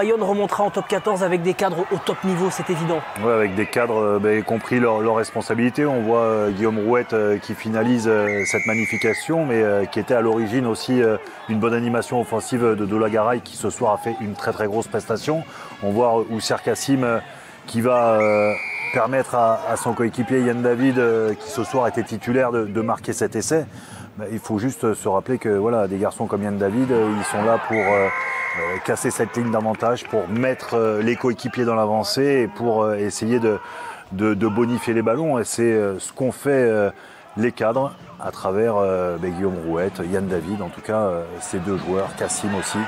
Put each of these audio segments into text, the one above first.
Bayonne remontera en top 14 avec des cadres au top niveau, c'est évident. Ouais, avec des cadres y compris leurs responsabilités. On voit Guillaume Rouette qui finalise cette magnification, mais qui était à l'origine aussi d'une bonne animation offensive de Dolagaray, qui ce soir a fait une très très grosse prestation. On voit Oussir Kassim qui va permettre à son coéquipier Yann David, qui ce soir était titulaire, de marquer cet essai. Il faut juste se rappeler que voilà, des garçons comme Yann David, ils sont là pour casser cette ligne d'avantage, pour mettre les coéquipiers dans l'avancée et pour essayer de bonifier les ballons. Et c'est ce qu'ont fait les cadres à travers Guillaume Rouette, Yann David. En tout cas, ces deux joueurs, Kassim aussi,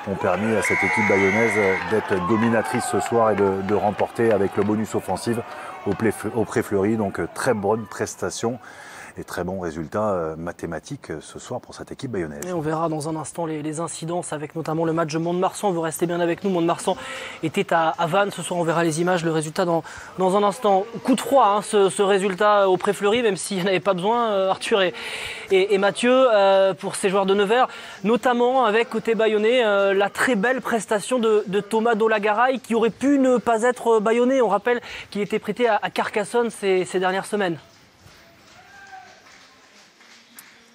ont permis à cette équipe bayonnaise d'être dominatrice ce soir et de remporter avec le bonus offensif au Pré-Fleury. Donc très bonne prestation et très bon résultat mathématique ce soir pour cette équipe bayonnaise. Et on verra dans un instant les incidences avec notamment le match de Mont-de-Marsan. Vous restez bien avec nous. Mont-de-Marsan était à Vannes. Ce soir, on verra les images, le résultat dans un instant. Coup de froid, ce résultat au Pré-Fleury, même s'il n'y en avait pas besoin, Arthur et Mathieu, pour ces joueurs de Nevers, notamment avec côté bayonnais la très belle prestation de Thomas Dolagaray, qui aurait pu ne pas être bayonnais. On rappelle qu'il était prêté à Carcassonne ces dernières semaines.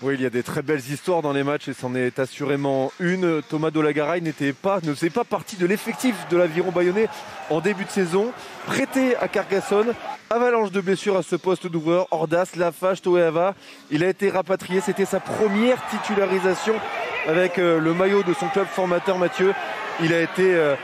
Oui, il y a des très belles histoires dans les matchs et c'en est assurément une. Thomas Dolagaray ne faisait pas partie de l'effectif de l'Aviron bayonnais en début de saison. Prêté à Carcassonne, avalanche de blessures à ce poste d'ouvreur. Ordas, Lafache, Toeava. Il a été rapatrié. C'était sa première titularisation avec le maillot de son club formateur, Mathieu. Il a été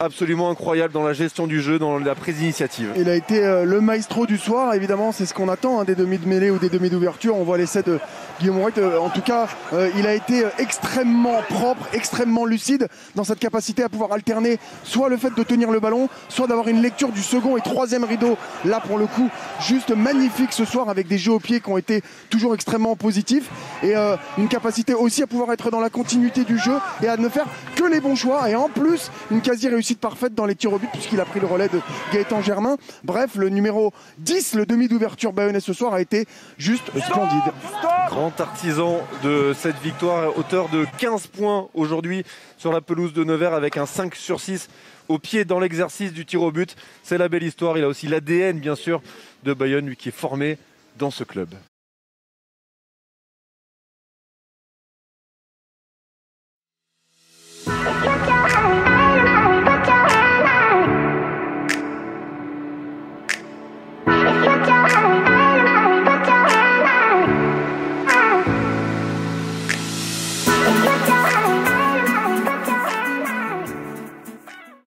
absolument incroyable dans la gestion du jeu, dans la prise d'initiative. Il a été le maestro du soir, évidemment, c'est ce qu'on attend des demi de mêlée ou des demi d'ouverture. On voit l'essai de Guillaume Rouette. En tout cas, il a été extrêmement propre, extrêmement lucide dans cette capacité à pouvoir alterner soit le fait de tenir le ballon, soit d'avoir une lecture du second et troisième rideau. Là, pour le coup, juste magnifique ce soir, avec des jeux au pied qui ont été toujours extrêmement positifs et une capacité aussi à pouvoir être dans la continuité du jeu et à ne faire que les bons choix. Et en plus, une quasi-réussite parfaite dans les tirs au but puisqu'il a pris le relais de Gaëtan Germain. Bref, le numéro 10, le demi d'ouverture bayonnais ce soir, a été juste splendide. Grand artisan de cette victoire, auteur de 15 points aujourd'hui sur la pelouse de Nevers avec un 5/6 au pied dans l'exercice du tir au but. C'est la belle histoire. Il a aussi l'ADN bien sûr de Bayonne, lui qui est formé dans ce club.